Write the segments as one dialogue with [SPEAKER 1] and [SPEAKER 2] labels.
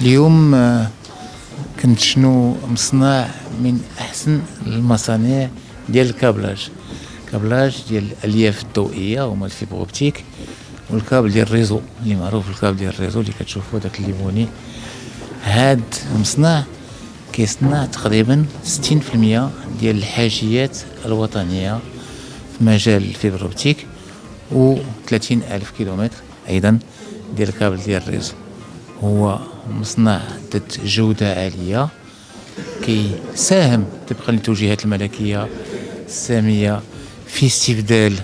[SPEAKER 1] اليوم كنت شنو مصنع من أحسن المصانع ديال الكابلاج ديال الألياف الضوئية هما الفيبر أوبتيك والكابل ديال الريزو اللي معروف الكابل ديال الريزو اللي كتشوفوا داك الليموني. هاد المصنع كيصنع تقريبا 60% ديال الحاجيات الوطنية في مجال الفيبر أوبتيك و 30,000 كيلومتر أيضا ديال الكابل ديال الريزو. هو مصنع ذات جودة عالية كيساهم طبقا للتوجيهات الملكية السامية في استبدال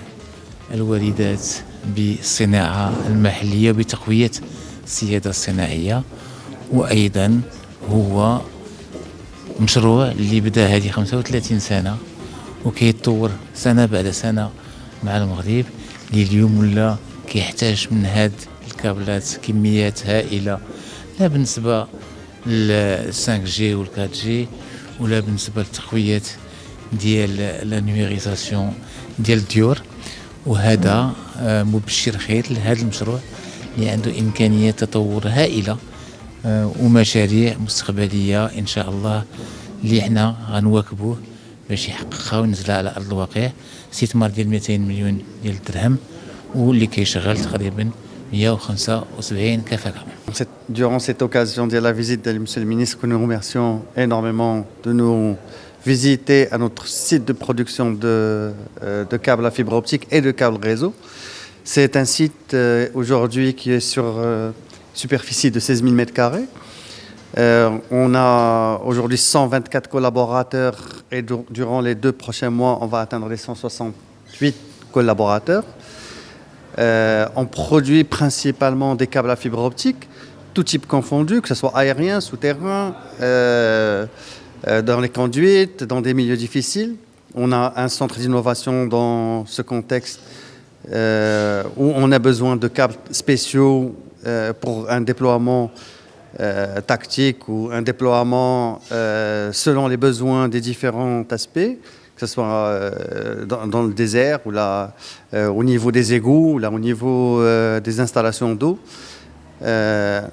[SPEAKER 1] الواردات بالصناعة المحلية بتقوية السيادة الصناعية. وأيضا هو مشروع اللي بدا هذه 35 سنة وكيتطور سنة بعد سنة مع المغرب، اللي اليوم ولا كيحتاج من هاد الكابلات كميات هائلة، لا بالنسبة لل 5G وال 4G ولا بالنسبة للتقوية ديال لا نوميريزاسيون ديال الديور. وهذا مبشر خير لهذا المشروع اللي عنده إمكانية تطور هائلة ومشاريع مستقبلية إن شاء الله اللي احنا غنواكبوه باش يحققها وينزلها على أرض الواقع. استثمار ديال 200 مليون ديال الدرهم واللي كيشغل تقريبا 175 كفاءة.
[SPEAKER 2] Durant cette occasion de la visite de M. le ministre, que nous remercions énormément de nous visiter à notre site de production de câbles à fibre optique et de câbles réseau. C'est un site aujourd'hui qui est sur superficie de 16 000 m². On a aujourd'hui 124 collaborateurs et durant les 2 prochains mois, on va atteindre les 168 collaborateurs. On produit principalement des câbles à fibre optique, tout type confondu, que ce soit aérien, souterrain, dans les conduites, dans des milieux difficiles. On a un centre d'innovation dans ce contexte où on a besoin de câbles spéciaux pour un déploiement tactique ou un déploiement selon les besoins des différents aspects, que ce soit dans le désert ou là, au niveau des égouts, ou là, au niveau des installations d'eau.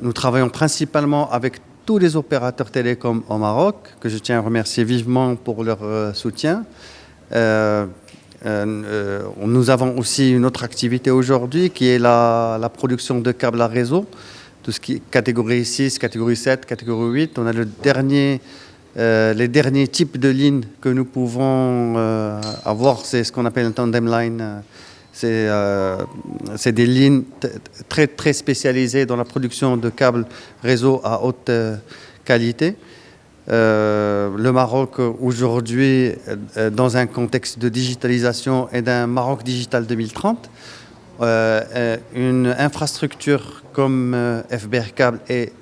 [SPEAKER 2] Nous travaillons principalement avec tous les opérateurs télécoms au Maroc, que je tiens à remercier vivement pour leur soutien. Nous avons aussi une autre activité aujourd'hui qui est la production de câbles à réseau, tout ce qui est catégorie 6, catégorie 7, catégorie 8. On a les derniers types de lignes que nous pouvons avoir, c'est ce qu'on appelle un tandem line. C'est des lignes très, très spécialisées dans la production de câbles réseau à haute qualité. Le Maroc aujourd'hui, dans un contexte de digitalisation et d'un Maroc Digital 2030, une infrastructure comme FBR Câble est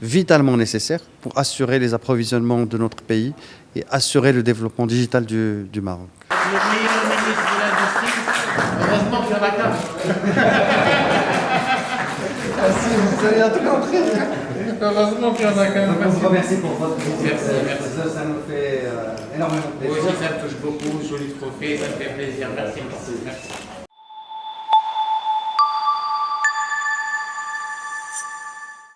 [SPEAKER 2] vitalement nécessaire pour assurer les approvisionnements de notre pays et assurer le développement digital du Maroc.
[SPEAKER 1] Le meilleur ministre de l'industrie, heureusement qu'il y en a qu'un.
[SPEAKER 2] Merci, vous avez tout compris.
[SPEAKER 1] Heureusement qu'il y en a qu'un.
[SPEAKER 2] Je vous remercie pour votre visite.
[SPEAKER 1] Merci.
[SPEAKER 2] Ça nous fait énormément plaisir.
[SPEAKER 1] Moi aussi, ça me touche beaucoup. Joli trophée, ça me fait plaisir. Merci.